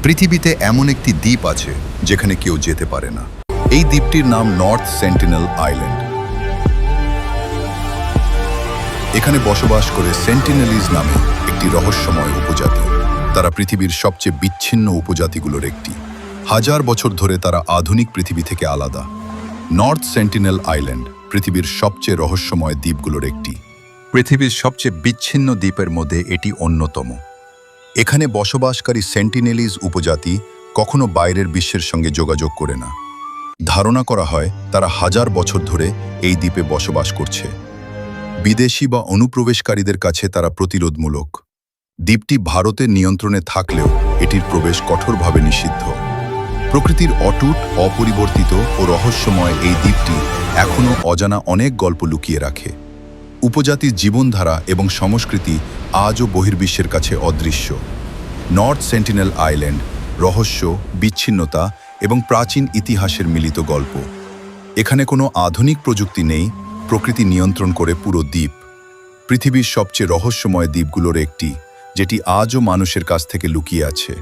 পৃথিবীতে এমন একটি দ্বীপ আছে যেখানে কেউ যেতে পারে না। এই দ্বীপটির নাম নর্থ সেন্টিনেল আইল্যান্ড। এখানে বসবাস করে সেন্টিনেলিজ নামে একটি রহস্যময় উপজাতি। তারা পৃথিবীর সবচেয়ে বিচ্ছিন্ন উপজাতিগুলোর একটি। হাজার বছর ধরে তারা আধুনিক পৃথিবী থেকে আলাদা। নর্থ সেন্টিনেল আইল্যান্ড পৃথিবীর সবচেয়ে রহস্যময় দ্বীপগুলোর একটি। পৃথিবীর সবচেয়ে বিচ্ছিন্ন দ্বীপের মধ্যে এটি অন্যতম। এখানে বসবাসকারী সেন্টিনেলিজ উপজাতি কখনো বাইরের বিশ্বের সঙ্গে যোগাযোগ করে না। ধারণা করা হয় তারা হাজার বছর ধরে এই দ্বীপে বসবাস করছে। বিদেশি বা অনুপ্রবেশকারীদের কাছে তারা প্রতিরোধমূলক। দ্বীপটি ভারতের নিয়ন্ত্রণে থাকলেও এটির প্রবেশ কঠোরভাবে নিষিদ্ধ। প্রকৃতির অটুট, অপরিবর্তিত ও রহস্যময় এই দ্বীপটি এখনও অজানা অনেক গল্প লুকিয়ে রাখে। উপজাতির জীবনধারা এবং সংস্কৃতি আজও বহির্বিশ্বের কাছে অদৃশ্য। নর্থ সেন্টিনেল আইল্যান্ড রহস্য, বিচ্ছিন্নতা এবং প্রাচীন ইতিহাসের মিলিত গল্প। এখানে কোনো আধুনিক প্রযুক্তি নেই, প্রকৃতি নিয়ন্ত্রণ করে পুরো দ্বীপ। পৃথিবীর সবচেয়ে রহস্যময় দ্বীপগুলোর একটি, যেটি আজও মানুষের কাছ থেকে লুকিয়ে আছে।